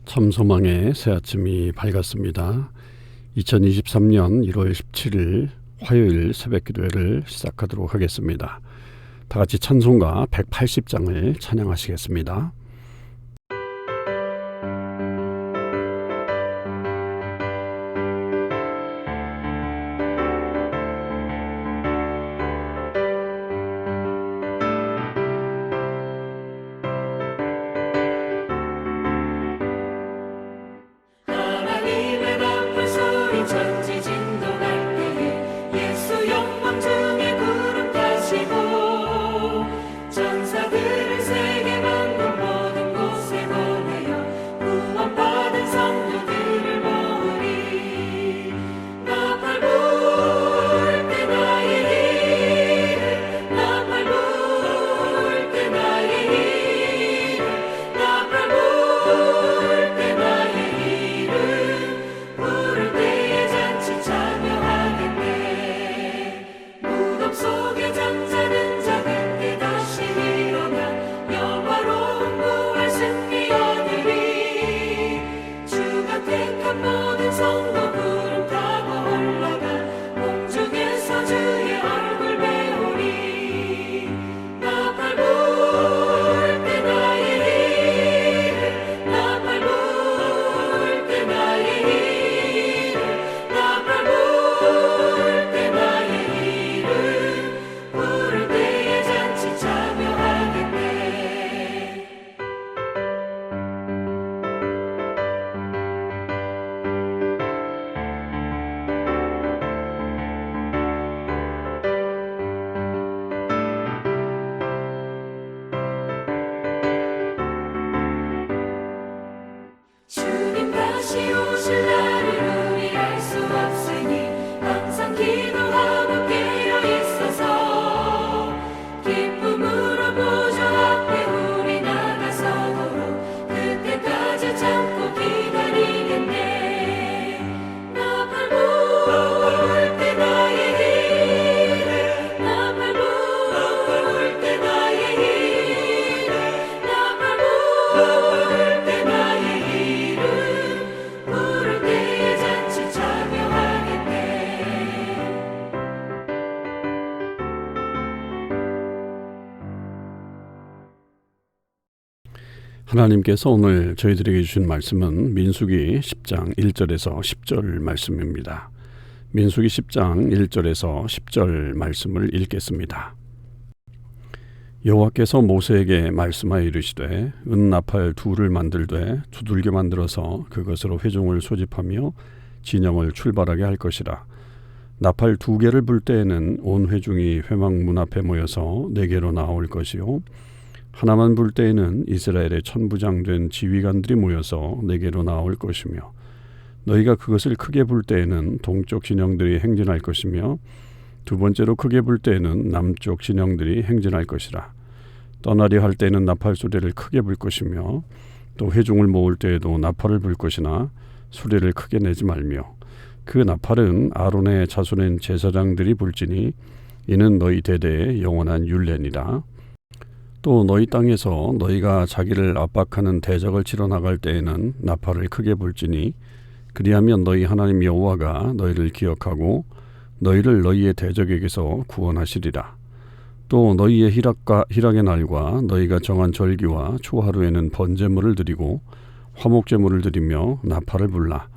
참 소망의 새 아침이 밝았습니다. 2023년 1월 17일 화요일 새벽 기도회를 시작하도록 하겠습니다. 다 같이 찬송가 180장을 찬양하시겠습니다. 주님 다시 오실 날을 우리 알 수 없으니 항상 기도하고 깨어 있어서 기쁨으로 보좌 앞에 우리 나가서도록 그때까지 참고 기다리겠네. 나 밟을 때 나의 일을 나 밟을 때 나의 일을 나 밟을 때 나의 부를 때에 잔치 참여하겠네. 하나님께서 오늘 저희들에게 주신 말씀은 민수기 10장 1절에서 10절 말씀입니다. 민수기 10장 1절에서 10절 말씀을 읽겠습니다. 여호와께서 모세에게 말씀하여 이르시되 은나팔 둘을 만들되 두들겨 만들어서 그것으로 회중을 소집하며 진영을 출발하게 할 것이라. 나팔 2개를 불 때에는 온 회중이 회막 문 앞에 모여서 내게로 나올 것이요 하나만 불 때에는 이스라엘의 천부장된 지휘관들이 모여서 내게로 나올 것이며 너희가 그것을 크게 불 때에는 동쪽 진영들이 행진할 것이며 두 번째로 크게 불 때에는 남쪽 진영들이 행진할 것이라. 떠나려 할 때에는 나팔 소리를 크게 불 것이며 또 회중을 모을 때에도 나팔을 불 것이나 소리를 크게 내지 말며 그 나팔은 아론의 자손인 제사장들이 불지니 이는 너희 대대의 영원한 율례니라. 또 너희 땅에서 너희가 자기를 압박하는 대적을 치러 나갈 때에는 나팔을 크게 불지니 그리하면 너희 하나님 여호와가 너희를 기억하고 너희를 너희의 대적에게서 구원하시리라. 또 너희의 희락의 날과 너희가 정한 절기와 초하루에는 번제물을 드리고 화목제물을 드리며 나팔을 불라.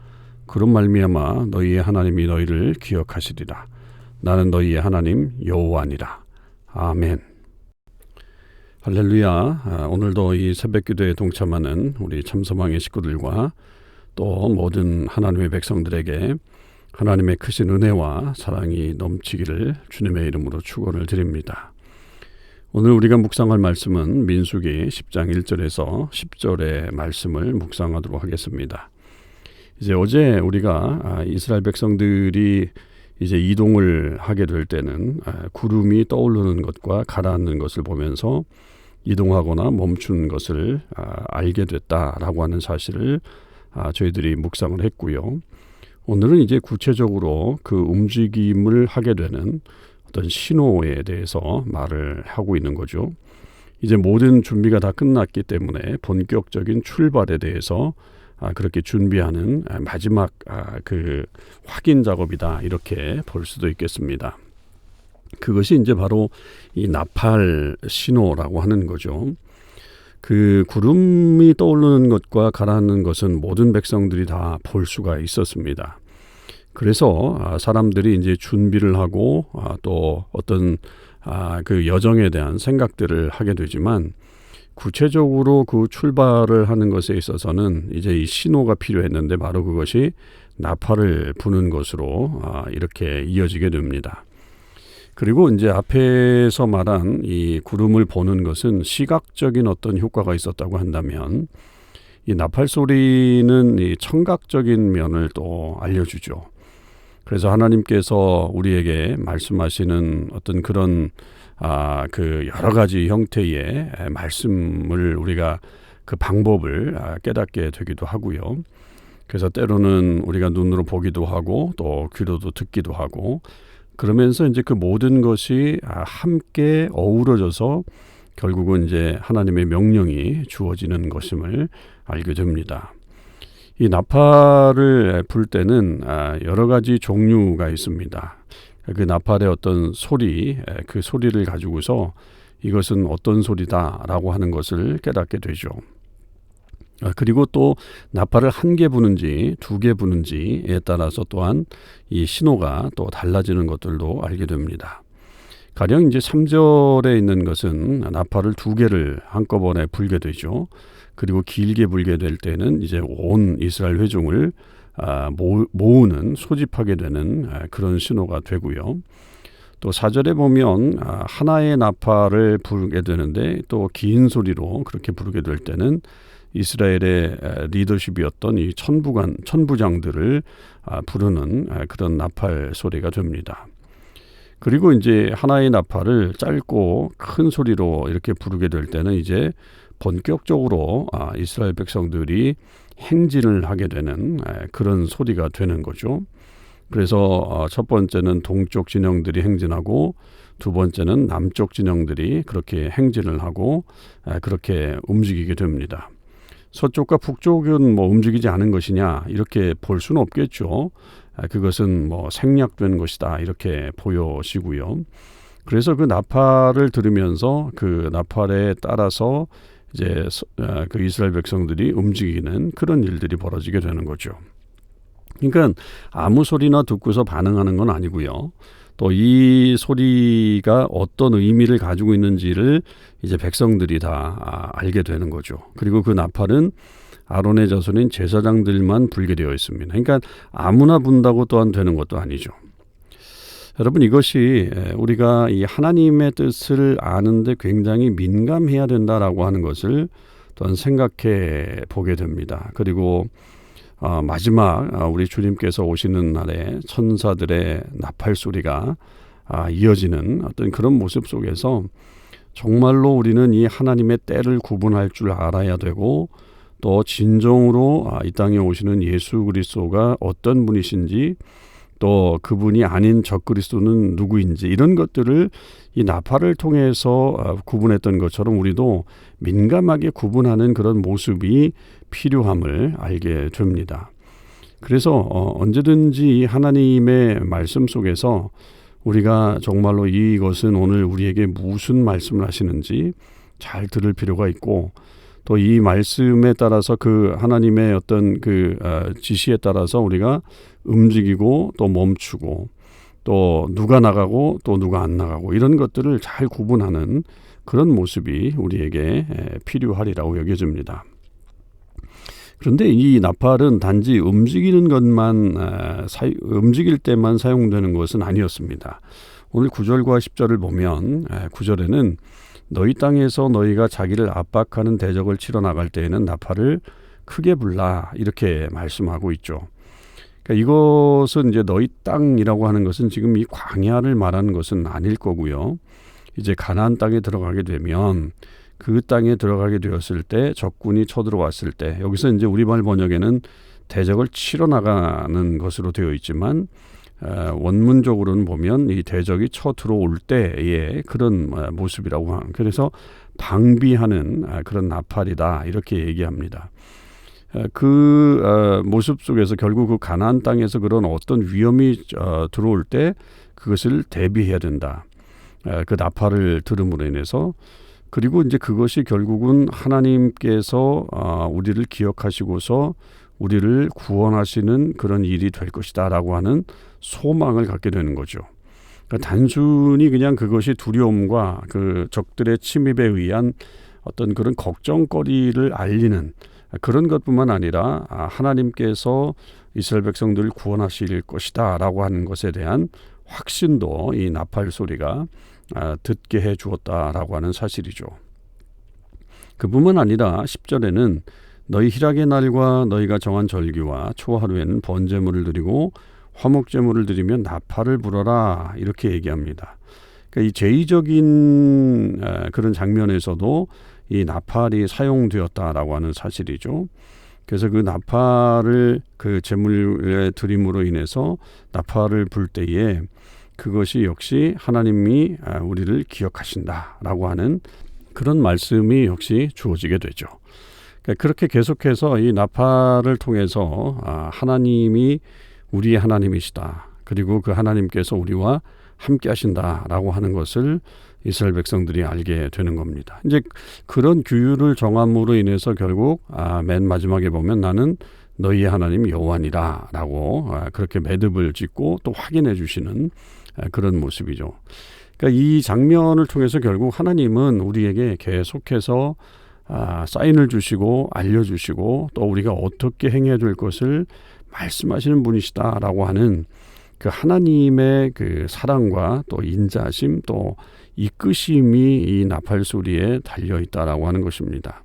그런 말미암아 너희의 하나님이 너희를 기억하시리라. 나는 너희의 하나님 여호와니라. 아멘. 할렐루야. 오늘도 이 새벽기도에 동참하는 우리 참소망의 식구들과 또 모든 하나님의 백성들에게 하나님의 크신 은혜와 사랑이 넘치기를 주님의 이름으로 축원을 드립니다. 오늘 우리가 묵상할 말씀은 민수기 10장 1절에서 10절의 말씀을 묵상하도록 하겠습니다. 이제 어제 우리가 이스라엘 백성들이 이제 이동을 하게 될 때는 구름이 떠오르는 것과 가라앉는 것을 보면서 이동하거나 멈춘 것을 알게 됐다라고 하는 사실을 저희들이 묵상을 했고요. 오늘은 이제 구체적으로 그 움직임을 하게 되는 어떤 신호에 대해서 말을 하고 있는 거죠. 이제 모든 준비가 다 끝났기 때문에 본격적인 출발에 대해서 그렇게 준비하는 마지막 그 확인 작업이다 이렇게 볼 수도 있겠습니다. 그것이 이제 바로 이 나팔 신호라고 하는 거죠. 그 구름이 떠오르는 것과 가라앉는 것은 모든 백성들이 다 볼 수가 있었습니다. 그래서 사람들이 이제 준비를 하고 또 어떤 그 여정에 대한 생각들을 하게 되지만 구체적으로 그 출발을 하는 것에 있어서는 이제 이 신호가 필요했는데 바로 그것이 나팔을 부는 것으로 이렇게 이어지게 됩니다. 그리고 이제 앞에서 말한 이 구름을 보는 것은 시각적인 어떤 효과가 있었다고 한다면 이 나팔 소리는 이 청각적인 면을 또 알려주죠. 그래서 하나님께서 우리에게 말씀하시는 어떤 그런 그 여러 가지 형태의 말씀을 우리가 그 방법을 깨닫게 되기도 하고요. 그래서 때로는 우리가 눈으로 보기도 하고 또 귀로도 듣기도 하고 그러면서 이제 그 모든 것이 함께 어우러져서 결국은 이제 하나님의 명령이 주어지는 것임을 알게 됩니다. 이 나팔을 불 때는 여러 가지 종류가 있습니다. 그 나팔의 어떤 소리, 그 소리를 가지고서 이것은 어떤 소리다라고 하는 것을 깨닫게 되죠. 그리고 또 나팔을 한 개 부는지 두 개 부는지에 따라서 또한 이 신호가 또 달라지는 것들도 알게 됩니다. 가령 이제 3절에 있는 것은 나팔을 두 개를 한꺼번에 불게 되죠. 그리고 길게 불게 될 때는 이제 온 이스라엘 회중을 모으는 소집하게 되는 그런 신호가 되고요. 또 4절에 보면 하나의 나팔을 부르게 되는데 또 긴 소리로 그렇게 부르게 될 때는 이스라엘의 리더십이었던 이 천부장들을 부르는 그런 나팔 소리가 됩니다. 그리고 이제 하나의 나팔을 짧고 큰 소리로 이렇게 부르게 될 때는 이제 본격적으로 이스라엘 백성들이 행진을 하게 되는 그런 소리가 되는 거죠. 그래서 첫 번째는 동쪽 진영들이 행진하고 두 번째는 남쪽 진영들이 그렇게 행진을 하고 그렇게 움직이게 됩니다. 서쪽과 북쪽은 뭐 움직이지 않은 것이냐 이렇게 볼 수는 없겠죠. 그것은 뭐 생략된 것이다 이렇게 보여지고요. 그래서 그 나팔을 들으면서 그 나팔에 따라서 이제 그 이스라엘 백성들이 움직이는 그런 일들이 벌어지게 되는 거죠. 그러니까 아무 소리나 듣고서 반응하는 건 아니고요. 또 이 소리가 어떤 의미를 가지고 있는지를 이제 백성들이 다 알게 되는 거죠. 그리고 그 나팔은 아론의 자손인 제사장들만 불게 되어 있습니다. 그러니까 아무나 분다고 또한 되는 것도 아니죠. 여러분 이것이 우리가 이 하나님의 뜻을 아는데 굉장히 민감해야 된다라고 하는 것을 또한 생각해 보게 됩니다. 그리고 마지막 우리 주님께서 오시는 날에 천사들의 나팔 소리가 이어지는 어떤 그런 모습 속에서 정말로 우리는 이 하나님의 때를 구분할 줄 알아야 되고 또 진정으로 이 땅에 오시는 예수 그리스도가 어떤 분이신지 또 그분이 아닌 적그리스도는 누구인지 이런 것들을 이 나팔을 통해서 구분했던 것처럼 우리도 민감하게 구분하는 그런 모습이 필요함을 알게 됩니다. 그래서 언제든지 이 하나님의 말씀 속에서 우리가 정말로 이것은 오늘 우리에게 무슨 말씀을 하시는지 잘 들을 필요가 있고 또 이 말씀에 따라서 그 하나님의 어떤 그 지시에 따라서 우리가 움직이고 또 멈추고 또 누가 나가고 또 누가 안 나가고 이런 것들을 잘 구분하는 그런 모습이 우리에게 필요하리라고 여겨집니다. 그런데 이 나팔은 단지 움직이는 것만 움직일 때만 사용되는 것은 아니었습니다. 오늘 9절과 10절을 보면 9절에는 너희 땅에서 너희가 자기를 압박하는 대적을 치러 나갈 때에는 나팔을 크게 불라 이렇게 말씀하고 있죠. 그러니까 이것은 이제 너희 땅이라고 하는 것은 지금 이 광야를 말하는 것은 아닐 거고요. 이제 가나안 땅에 들어가게 되면 그 땅에 들어가게 되었을 때 적군이 쳐들어왔을 때 여기서 이제 우리말 번역에는 대적을 치러 나가는 것으로 되어 있지만 원문적으로는 보면 이 대적이 쳐 들어올 때의 그런 모습이라고 그래서 방비하는 그런 나팔이다 이렇게 얘기합니다. 그 모습 속에서 결국 그 가나안 땅에서 그런 어떤 위험이 들어올 때 그것을 대비해야 된다. 그 나팔을 들음으로 인해서. 그리고 이제 그것이 결국은 하나님께서 우리를 기억하시고서 우리를 구원하시는 그런 일이 될 것이다라고 하는 소망을 갖게 되는 거죠. 그러니까 단순히 그냥 그것이 두려움과 그 적들의 침입에 의한 어떤 그런 걱정거리를 알리는 그런 것뿐만 아니라 하나님께서 이스라엘 백성들을 구원하실 것이다라고 하는 것에 대한 확신도 이 나팔 소리가 듣게 해 주었다라고 하는 사실이죠. 그뿐만 아니라 10절에는 너희 희락의 날과 너희가 정한 절기와 초하루에는 번제물을 드리고 화목제물을 드리며 나팔을 불어라 이렇게 얘기합니다. 그러니까 이 제의적인 그런 장면에서도 이 나팔이 사용되었다라고 하는 사실이죠. 그래서 그 나팔을 그 제물의 드림으로 인해서 나팔을 불 때에 그것이 역시 하나님이 우리를 기억하신다라고 하는 그런 말씀이 역시 주어지게 되죠. 그러니까 그렇게 계속해서 이 나팔을 통해서 하나님이 우리의 하나님이시다. 그리고 그 하나님께서 우리와 함께 하신다라고 하는 것을 이스라엘 백성들이 알게 되는 겁니다. 이제 그런 규율을 정함으로 인해서 결국 맨 마지막에 보면 나는 너희의 하나님 여호와니라라고 그렇게 매듭을 짓고 또 확인해 주시는 그런 모습이죠. 그러니까 이 장면을 통해서 결국 하나님은 우리에게 계속해서 사인을 주시고 알려주시고 또 우리가 어떻게 행해야 될 것을 말씀하시는 분이시다라고 하는 그 하나님의 그 사랑과 또 인자심 또 이끄심이 이 나팔 소리에 달려 있다라고 하는 것입니다.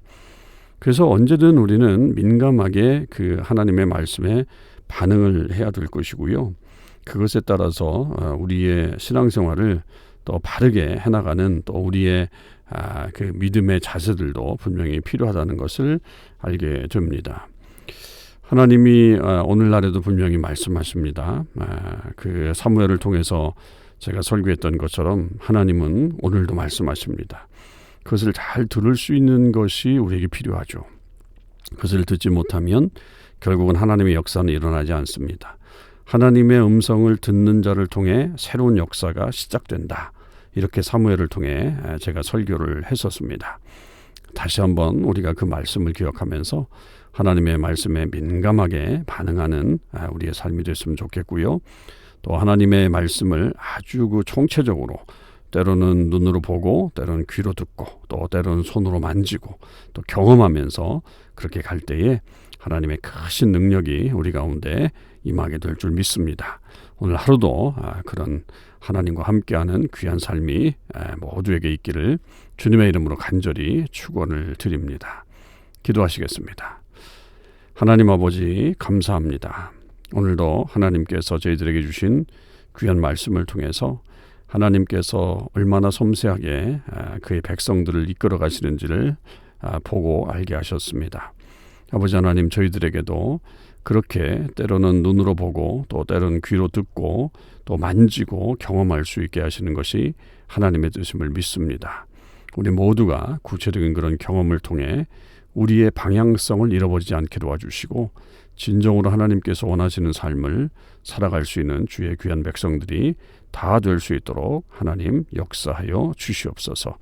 그래서 언제든 우리는 민감하게 그 하나님의 말씀에 반응을 해야 될 것이고요. 그것에 따라서 우리의 신앙생활을 또 바르게 해나가는 또 우리의 그 믿음의 자세들도 분명히 필요하다는 것을 알게 됩니다. 하나님이 오늘날에도 분명히 말씀하십니다. 그 사무엘을 통해서 제가 설교했던 것처럼 하나님은 오늘도 말씀하십니다. 그것을 잘 들을 수 있는 것이 우리에게 필요하죠. 그것을 듣지 못하면 결국은 하나님의 역사는 일어나지 않습니다. 하나님의 음성을 듣는 자를 통해 새로운 역사가 시작된다. 이렇게 사무엘을 통해 제가 설교를 했었습니다. 다시 한번 우리가 그 말씀을 기억하면서 하나님의 말씀에 민감하게 반응하는 우리의 삶이 됐으면 좋겠고요. 또 하나님의 말씀을 아주 그 총체적으로 때로는 눈으로 보고 때로는 귀로 듣고 또 때로는 손으로 만지고 또 경험하면서 그렇게 갈 때에 하나님의 크신 능력이 우리 가운데 임하게 될 줄 믿습니다. 오늘 하루도 그런 하나님과 함께하는 귀한 삶이 모두에게 있기를 주님의 이름으로 간절히 축원을 드립니다. 기도하시겠습니다. 하나님 아버지 감사합니다. 오늘도 하나님께서 저희들에게 주신 귀한 말씀을 통해서 하나님께서 얼마나 섬세하게 그의 백성들을 이끌어 가시는지를 보고 알게 하셨습니다. 아버지 하나님 저희들에게도 그렇게 때로는 눈으로 보고 또 때로는 귀로 듣고 또 만지고 경험할 수 있게 하시는 것이 하나님의 뜻임을 믿습니다. 우리 모두가 구체적인 그런 경험을 통해 우리의 방향성을 잃어버리지 않게 도와주시고 진정으로 하나님께서 원하시는 삶을 살아갈 수 있는 주의 귀한 백성들이 다 될 수 있도록 하나님 역사하여 주시옵소서.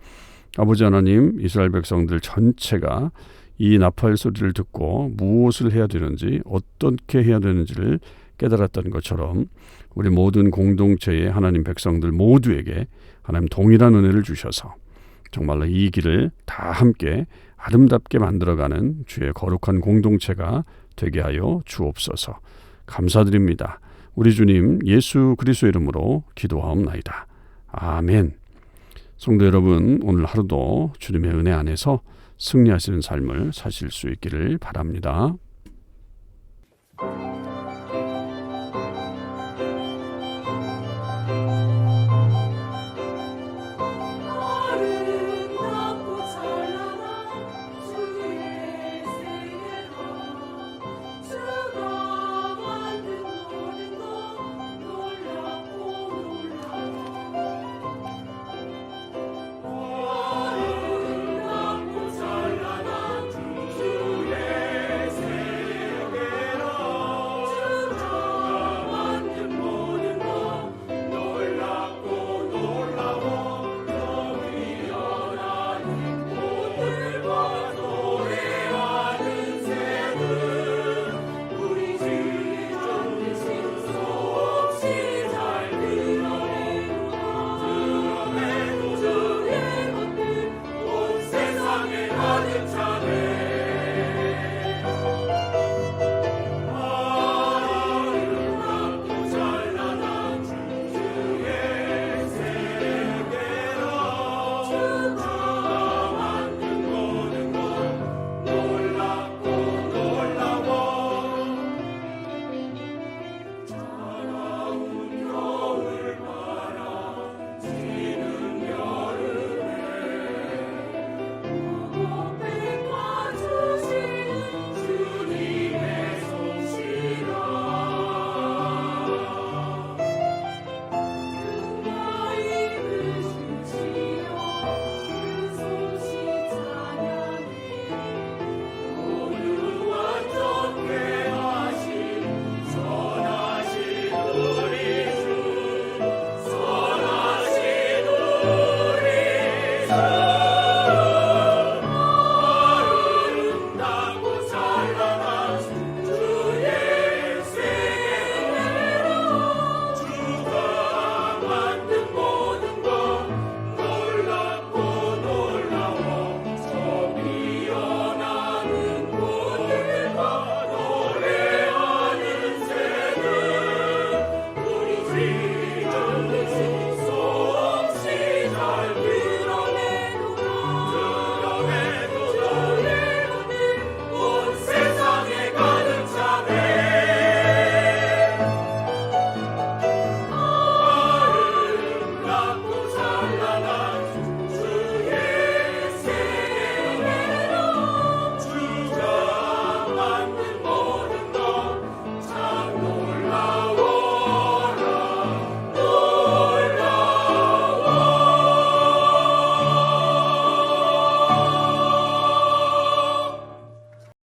아버지 하나님 이스라엘 백성들 전체가 이 나팔 소리를 듣고 무엇을 해야 되는지 어떻게 해야 되는지를 깨달았던 것처럼 우리 모든 공동체의 하나님 백성들 모두에게 하나님 동일한 은혜를 주셔서 정말로 이 길을 다 함께 아름답게 만들어가는 주의 거룩한 공동체가 되게 하여 주옵소서. 감사드립니다. 우리 주님 예수 그리스도의 이름으로 기도하옵나이다. 아멘. 성도 여러분 오늘 하루도 주님의 은혜 안에서 승리하시는 삶을 사실 수 있기를 바랍니다. 아름답고 찬란한 주의 세계가 주가 만든 모든 것 놀랍고 놀라워 아름답고 찬란한 주의 세계가 가득 차